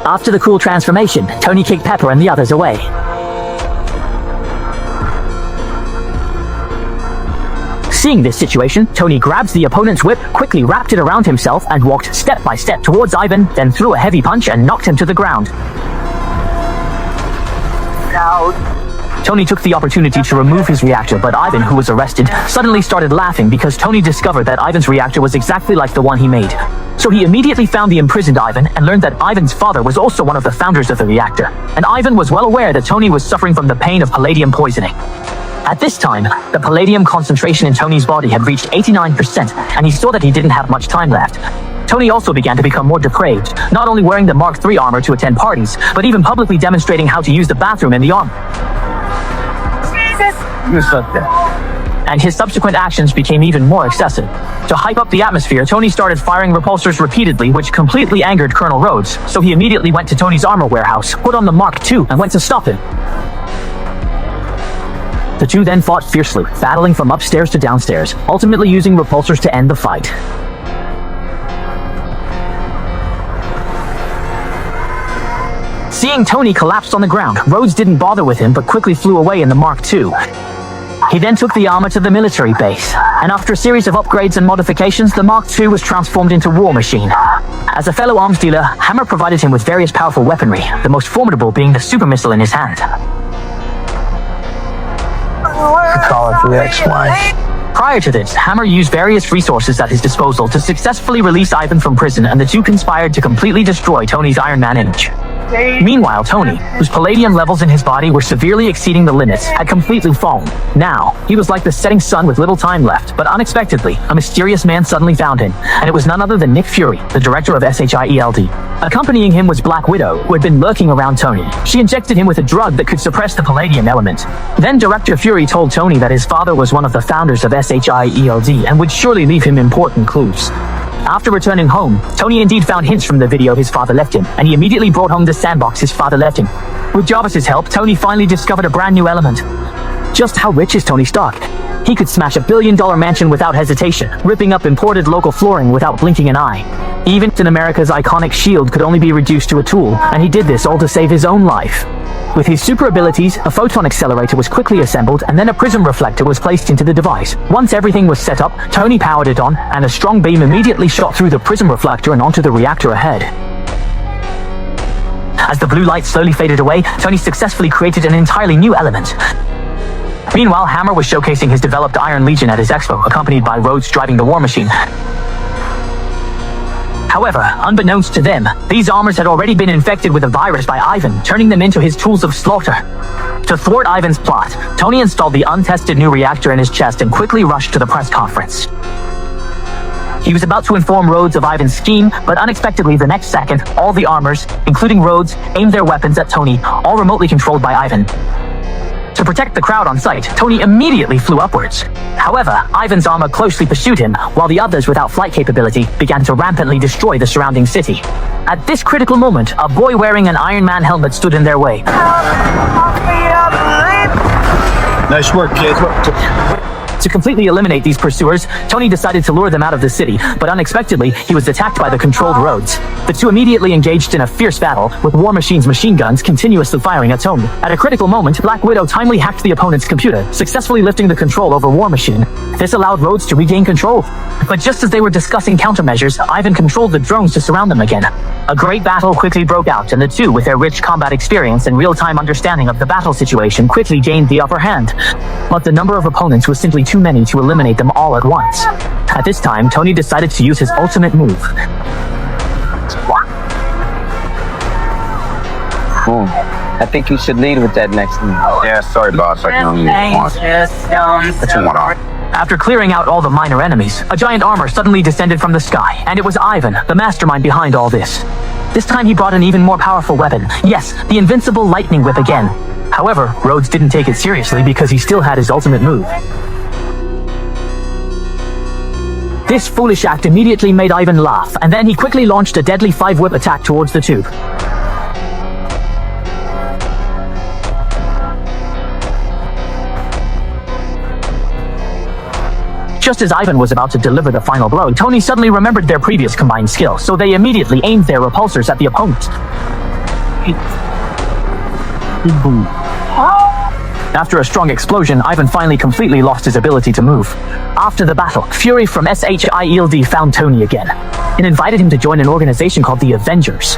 After the cool transformation, Tony kicked Pepper and the others away. Seeing this situation, Tony grabs the opponent's whip, quickly wrapped it around himself, and walked step by step towards Ivan, then threw a heavy punch and knocked him to the ground. Tony took the opportunity to remove his reactor, but Ivan, who was arrested, suddenly started laughing because Tony discovered that Ivan's reactor was exactly like the one he made. So he immediately found the imprisoned Ivan and learned that Ivan's father was also one of the founders of the reactor, and Ivan was well aware that Tony was suffering from the pain of palladium poisoning. At this time, the palladium concentration in Tony's body had reached 89%, and he saw that he didn't have much time left. Tony also began to become more depraved, not only wearing the Mark III armor to attend parties, but even publicly demonstrating how to use the bathroom in the armor. And his subsequent actions became even more excessive. To hype up the atmosphere, Tony started firing repulsors repeatedly, which completely angered Colonel Rhodes, so he immediately went to Tony's armor warehouse, put on the Mark II, and went to stop him. The two then fought fiercely, battling from upstairs to downstairs, ultimately using repulsors to end the fight. Seeing Tony collapsed on the ground, Rhodes didn't bother with him but quickly flew away in the Mark II. He then took the armor to the military base, and after a series of upgrades and modifications, the Mark II was transformed into War Machine. As a fellow arms dealer, Hammer provided him with various powerful weaponry, the most formidable being the super missile in his hand. Call it for the ex-wife. Prior to this, Hammer used various resources at his disposal to successfully release Ivan from prison, and the two conspired to completely destroy Tony's Iron Man image. Meanwhile, Tony, whose palladium levels in his body were severely exceeding the limits, had completely fallen. Now, he was like the setting sun with little time left, but unexpectedly, a mysterious man suddenly found him, and it was none other than Nick Fury, the director of SHIELD. Accompanying him was Black Widow, who had been lurking around Tony. She injected him with a drug that could suppress the palladium element. Then Director Fury told Tony that his father was one of the founders of SHIELD and would surely leave him important clues. After returning home, Tony indeed found hints from the video his father left him, and he immediately brought home the sandbox his father left him. With Jarvis's help, Tony finally discovered a brand new element. Just how rich is Tony Stark? He could smash a billion-dollar mansion without hesitation, ripping up imported local flooring without blinking an eye. Even Captain America's iconic shield could only be reduced to a tool, and he did this all to save his own life. With his super abilities, a photon accelerator was quickly assembled, and then a prism reflector was placed into the device. Once everything was set up, Tony powered it on, and a strong beam immediately shot through the prism reflector and onto the reactor ahead. As the blue light slowly faded away, Tony successfully created an entirely new element. Meanwhile, Hammer was showcasing his developed Iron Legion at his expo, accompanied by Rhodes driving the War Machine. However, unbeknownst to them, these armors had already been infected with a virus by Ivan, turning them into his tools of slaughter. To thwart Ivan's plot, Tony installed the untested new reactor in his chest and quickly rushed to the press conference. He was about to inform Rhodes of Ivan's scheme, but unexpectedly the next second, all the armors, including Rhodes, aimed their weapons at Tony, all remotely controlled by Ivan. To protect the crowd on site, Tony immediately flew upwards. However, Ivan's armor closely pursued him, while the others without flight capability began to rampantly destroy the surrounding city. At this critical moment, a boy wearing an Iron Man helmet stood in their way. Nice work, kids. To completely eliminate these pursuers, Tony decided to lure them out of the city, but unexpectedly, he was attacked by the controlled Rhodes. The two immediately engaged in a fierce battle, with War Machine's machine guns continuously firing at Tony. At a critical moment, Black Widow timely hacked the opponent's computer, successfully lifting the control over War Machine. This allowed Rhodes to regain control. But just as they were discussing countermeasures, Ivan controlled the drones to surround them again. A great battle quickly broke out, and the two, with their rich combat experience and real-time understanding of the battle situation, quickly gained the upper hand. But the number of opponents was simply too many to eliminate them all at once. At this time, Tony decided to use his ultimate move. I think you should lead with that next move. Yeah, sorry, boss. I can only use one. That's one arm. After clearing out all the minor enemies, a giant armor suddenly descended from the sky, and it was Ivan, the mastermind behind all this. This time he brought an even more powerful weapon. Yes, the invincible lightning whip again. However, Rhodes didn't take it seriously because he still had his ultimate move. This foolish act immediately made Ivan laugh, and then he quickly launched a deadly 5-whip attack towards the tube. Just as Ivan was about to deliver the final blow, Tony suddenly remembered their previous combined skill, so they immediately aimed their repulsors at the opponent. After a strong explosion, Ivan finally completely lost his ability to move. After the battle, Fury from SHIELD found Tony again and invited him to join an organization called the Avengers.